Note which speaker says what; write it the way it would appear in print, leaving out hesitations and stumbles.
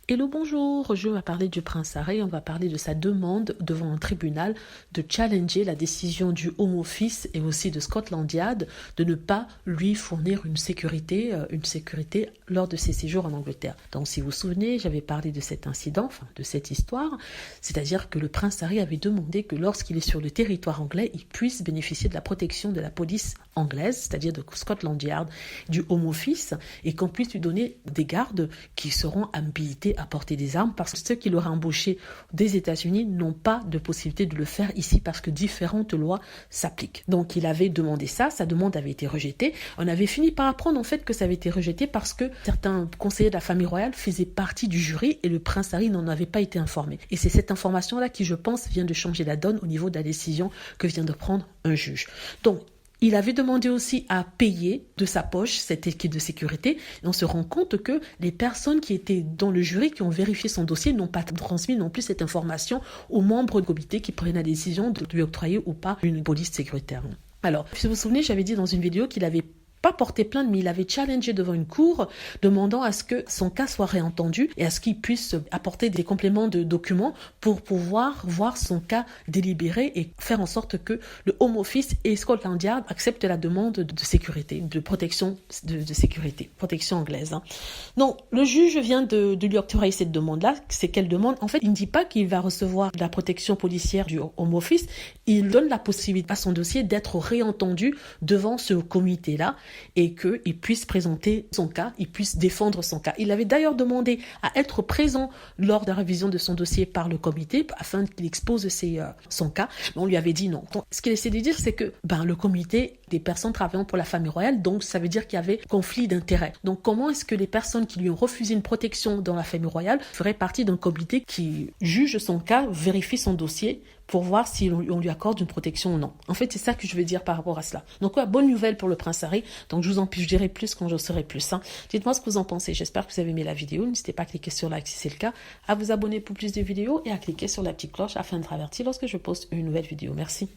Speaker 1: Hello, bonjour, je vais parler du prince Harry, on va parler de sa demande devant un tribunal de challenger la décision du Home Office et aussi de Scotland Yard de ne pas lui fournir une sécurité lors de ses séjours en Angleterre. Donc si vous vous souvenez, j'avais parlé de cet incident, de cette histoire, c'est-à-dire que le prince Harry avait demandé que lorsqu'il est sur le territoire anglais, il puisse bénéficier de la protection de la police anglaise, c'est-à-dire de Scotland Yard, du Home Office, et qu'on puisse lui donner des gardes qui seront habilités à porter des armes, parce que ceux qui l'auraient embauché des États-Unis n'ont pas de possibilité de le faire ici parce que différentes lois s'appliquent. Donc il avait demandé ça, sa demande avait été rejetée. On avait fini par apprendre en fait que ça avait été rejeté parce que certains conseillers de la famille royale faisaient partie du jury et le prince Harry n'en avait pas été informé. Et c'est cette information-là qui, je pense, vient de changer la donne au niveau de la décision que vient de prendre un juge. Donc, il avait demandé aussi à payer de sa poche cette équipe de sécurité. Et on se rend compte que les personnes qui étaient dans le jury, qui ont vérifié son dossier, n'ont pas transmis non plus cette information aux membres du comité qui prennent la décision de lui octroyer ou pas une police sécuritaire. Alors, si vous vous souvenez, j'avais dit dans une vidéo qu'il avait pas porté plainte, mais il avait challengé devant une cour, demandant à ce que son cas soit réentendu et à ce qu'il puisse apporter des compléments de documents pour pouvoir voir son cas délibéré et faire en sorte que le Home Office et Scotland Yard acceptent la demande de sécurité, de protection de sécurité, protection anglaise. Donc, le juge vient de lui octroyer cette demande-là. C'est quelle demande? En fait, il ne dit pas qu'il va recevoir la protection policière du Home Office. Il donne la possibilité à son dossier d'être réentendu devant ce comité-là, et qu'il puisse présenter son cas, il puisse défendre son cas. Il avait d'ailleurs demandé à être présent lors de la révision de son dossier par le comité afin qu'il expose son cas. Mais on lui avait dit non. Donc, ce qu'il essaie de dire, c'est que le comité, des personnes travaillant pour la famille royale, donc ça veut dire qu'il y avait conflit d'intérêts. Donc comment est-ce que les personnes qui lui ont refusé une protection dans la famille royale feraient partie d'un comité qui juge son cas, vérifie son dossier pour voir si on lui accorde une protection ou non. En fait, c'est ça que je veux dire par rapport à cela. Donc, bonne nouvelle pour le prince Harry. Donc, je dirai plus quand je saurai plus. Dites-moi ce que vous en pensez. J'espère que vous avez aimé la vidéo. N'hésitez pas à cliquer sur like si c'est le cas, à vous abonner pour plus de vidéos et à cliquer sur la petite cloche afin d'être averti lorsque je poste une nouvelle vidéo. Merci.